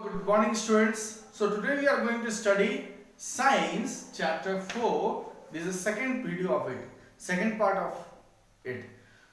Good morning, students. So today we are going to study Science chapter 4. This is the second video of it, second part of it.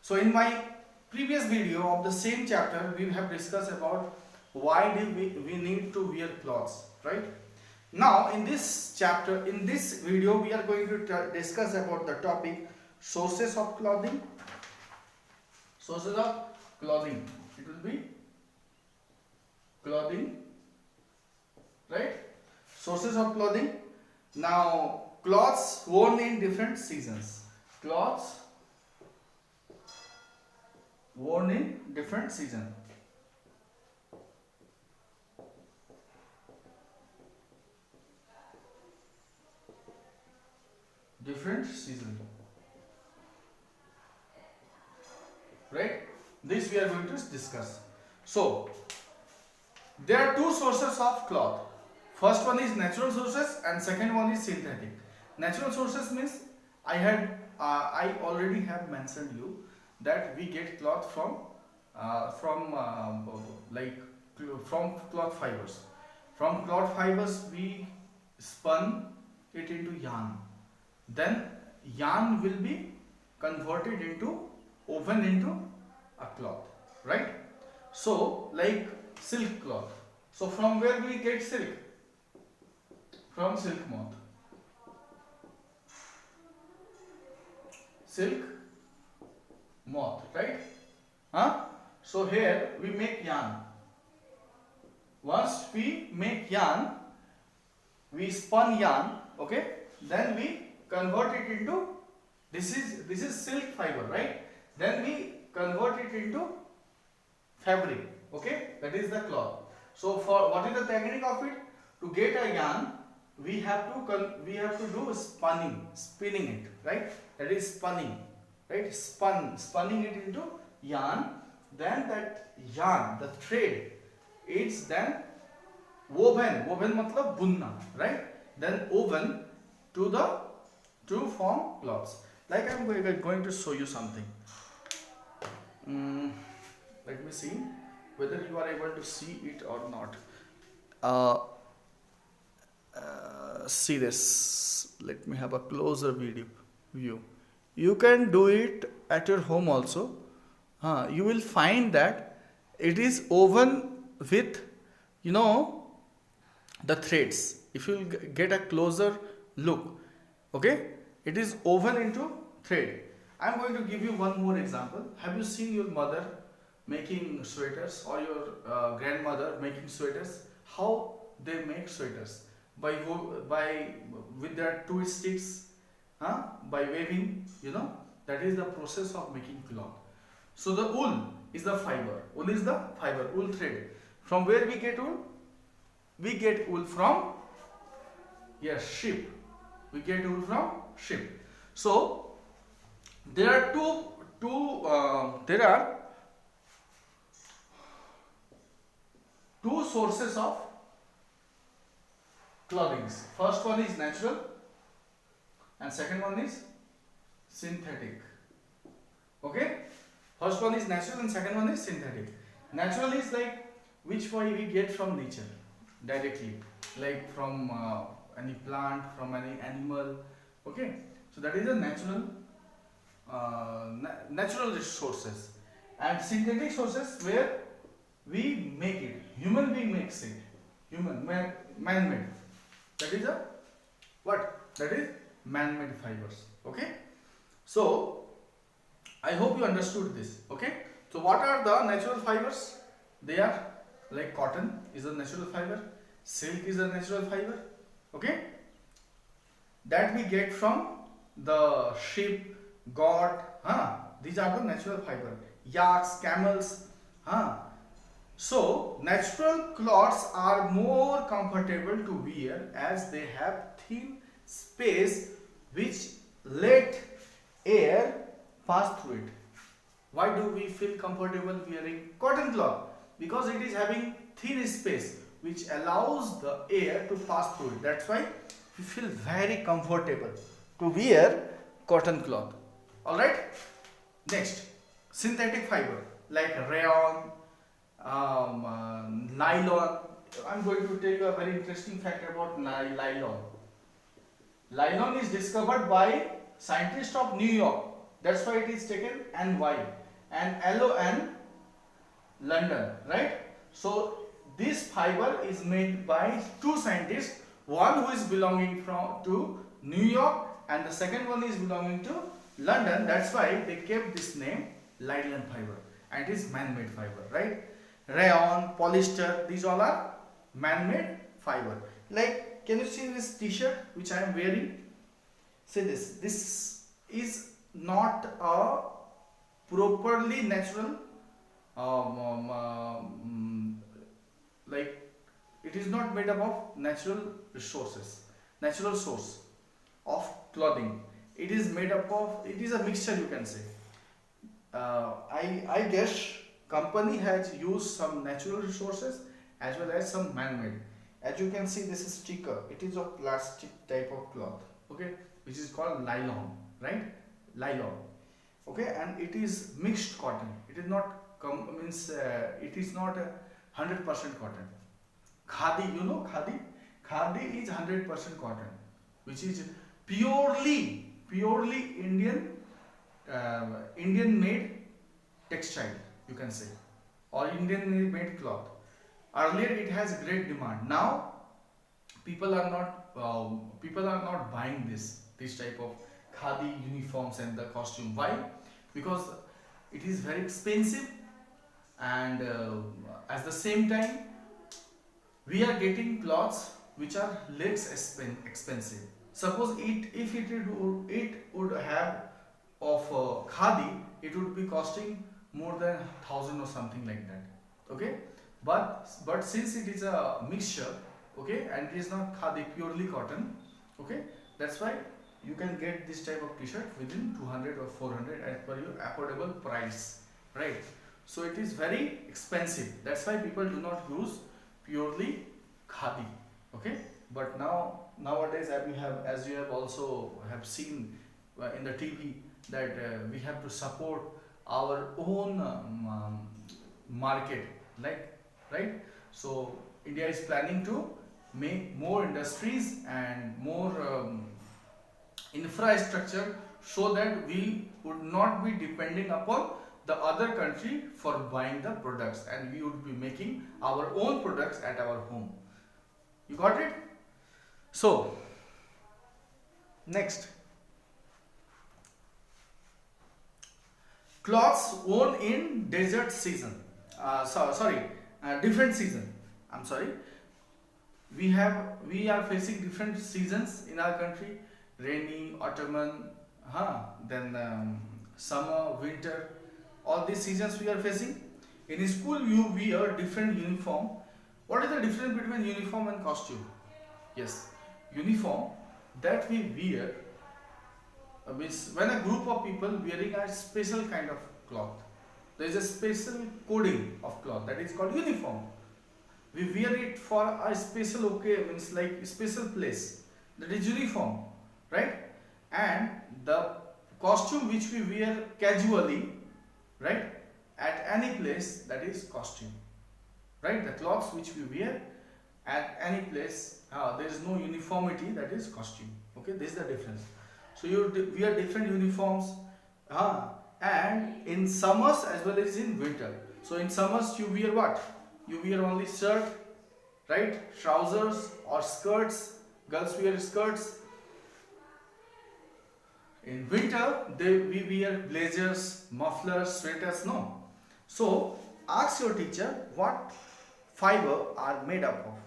So in my previous video of the same chapter, we have discussed about why do we need to wear clothes, right? Now in this chapter, in this video, we are going to discuss about the topic sources of clothing. Sources of clothing. It will be clothing, right? Sources of clothing. Now clothes worn in different seasons. Clothes worn in different season. Different season, right? This we are going to discuss. So there are two sources of cloth. First one is natural sources and second one is synthetic. Natural sources means I already have mentioned you that we get cloth from cloth fibers. From cloth fibers we spun it into yarn. Then yarn will be converted into woven into a cloth, right? So like silk cloth. So from where we get silk? From silk moth. Silk moth, right? So here we make yarn. Once we make yarn, we spun yarn, okay? Then we convert it into this is silk fiber, right? Then we convert it into fabric, okay? That is the cloth. So for what is the technique of it? To get a yarn, we have to do spinning it, right? That is spinning, right? Spinning it into yarn. Then that yarn, the thread, it's then woven. Woven matlab bunna, right? Then woven to form cloths. Like I'm going to show you something. Let me see whether you are able to see it or not. See this. Let me have a closer view. You can do it at your home also. You will find that it is woven with, the threads. If you get a closer look, okay, it is woven into thread. I am going to give you one more example. Have you seen your mother making sweaters or your grandmother making sweaters? How they make sweaters? By with their two sticks, by waving, that is the process of making cloth. So the wool is the fiber. Wool is the fiber, wool thread. From where we get wool? We get wool from sheep. We get wool from sheep. So there are two sources of clothing. First one is natural and second one is synthetic. Okay? First one is natural and second one is synthetic. Natural is like which way we get from nature directly, like from any plant, from any animal. Okay? So that is a natural resources. And synthetic sources where we make it. Human being makes it. Man-made. That is That is man-made fibers. Okay? So I hope you understood this. Okay? So what are the natural fibers? They are like cotton is a natural fiber, silk is a natural fiber. Okay? That we get from the sheep, goat. These are the natural fiber. Yaks, camels. So natural cloths are more comfortable to wear as they have thin space which let air pass through it. Why do we feel comfortable wearing cotton cloth? Because it is having thin space which allows the air to pass through it. That's why we feel very comfortable to wear cotton cloth. Alright? Next, synthetic fiber like rayon, nylon, I'm going to tell you a very interesting fact about nylon. Nylon is discovered by scientists of New York. That's why it is taken NY and LO and London, right? So this fiber is made by two scientists, one who is belonging to New York and the second one is belonging to London. That's why they kept this name nylon fiber, and it is man-made fiber, right? Rayon, polyester, these all are man-made fiber. Like, can you see this t-shirt which I am wearing? See this. This is not a properly natural, like it is not made up of natural resources, natural source of clothing. It is made up of, it is a mixture, you can say. I guess company has used some natural resources as well as some man-made. As you can see, this is sticker. It is of plastic type of cloth, okay, which is called nylon, right? Nylon, okay, and it is mixed cotton. It is not it is not 100% cotton. Khadi, you know khadi? Khadi is 100% cotton, which is purely Indian made textile, you can say, or Indian made cloth. Earlier it has great demand. Now people are not buying this type of khadi uniforms and the costume. Why? Because it is very expensive, and at the same time we are getting clothes which are less expensive. Suppose if it would have of khadi, it would be costing more than 1,000 or something like that. Okay, but since it is a mixture, okay, and it is not khadi, purely cotton, okay, that's why you can get this type of t-shirt within 200 or 400 as per your affordable price, right? So it is very expensive. That's why people do not use purely khadi, okay. But nowadays, as you have also have seen in the TV, that we have to support our own market, like, right? So India is planning to make more industries and more infrastructure, so that we would not be depending upon the other country for buying the products, and we would be making our own products at our home. You got it? So next, cloths worn in desert season. Different season. I'm sorry. We are facing different seasons in our country: rainy, autumn, then summer, winter. All these seasons we are facing. In school, you wear different uniform. What is the difference between uniform and costume? Yes, uniform that we wear means when a group of people wearing a special kind of cloth. There is a special coding of cloth that is called uniform. We wear it for a special means like special place. That is uniform, right? And the costume which we wear casually, right, at any place, that is costume, right? The clothes which we wear at any place, there is no uniformity, that is costume. Okay, this is the difference. So you wear different uniforms, and in summers as well as in winter. So in summers you wear what? You wear only shirt, right? Trousers or skirts. Girls wear skirts. In winter, we wear blazers, mufflers, sweaters. No. So ask your teacher what fiber are made up of.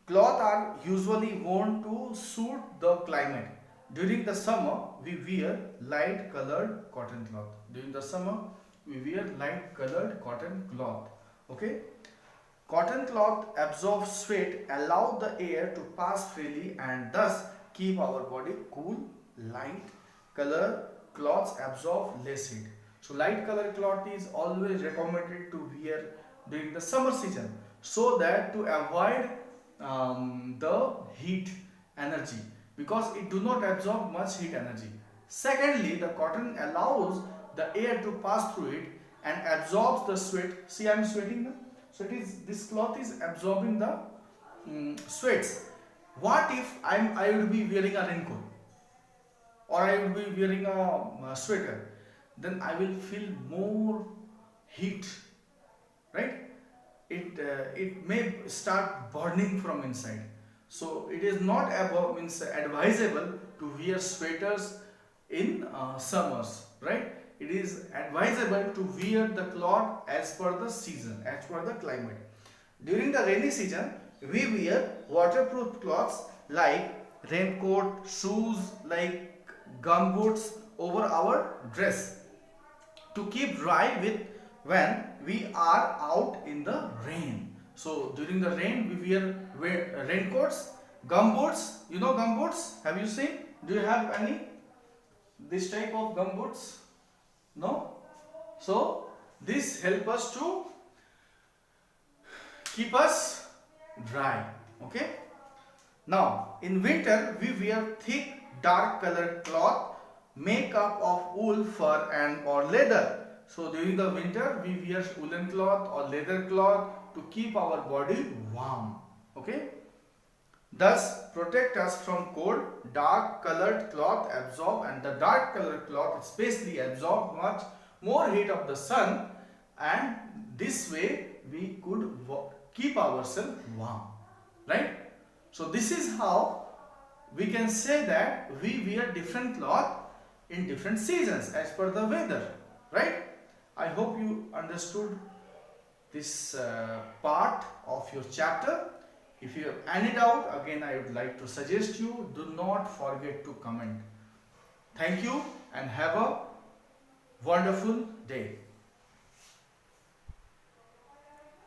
Cloth are usually worn to suit the climate. During the summer, we wear light colored cotton cloth. During the summer, we wear light colored cotton cloth. Okay. Cotton cloth absorbs sweat, allow the air to pass freely, and thus keep our body cool. Light color cloths absorb less heat. So light color cloth is always recommended to wear during the summer season, so that to avoid the heat energy, because it do not absorb much heat energy. Secondly, the cotton allows the air to pass through it and absorbs the sweat. See, I am sweating now. So this cloth is absorbing the sweats. What if I would be wearing a raincoat or I would be wearing a sweater? Then I will feel more heat, right? It may start burning from inside. So it is not advisable to wear sweaters in summers, right? It is advisable to wear the cloth as per the season, as per the climate. During the rainy season, we wear waterproof cloths like raincoat, shoes like gumboots over our dress to keep dry with when we are out in the rain. So during the rain we wear raincoats, gumboots. You know gumboots? Have you seen? Do you have any this type of gumboots? No. So this help us to keep us dry. Okay. Now in winter we wear thick dark colored cloth made up of wool, fur and or leather. So during the winter we wear woolen cloth or leather cloth to keep our body warm. Okay. Thus protect us from cold. Dark colored cloth absorb, and the dark colored cloth especially absorb much more heat of the sun, and this way we could keep ourselves warm, right? So this is how we can say that we wear different cloth in different seasons as per the weather, right? I hope you understood this part of your chapter. If you have any doubt, again I would like to suggest you do not forget to comment. Thank you and have a wonderful day.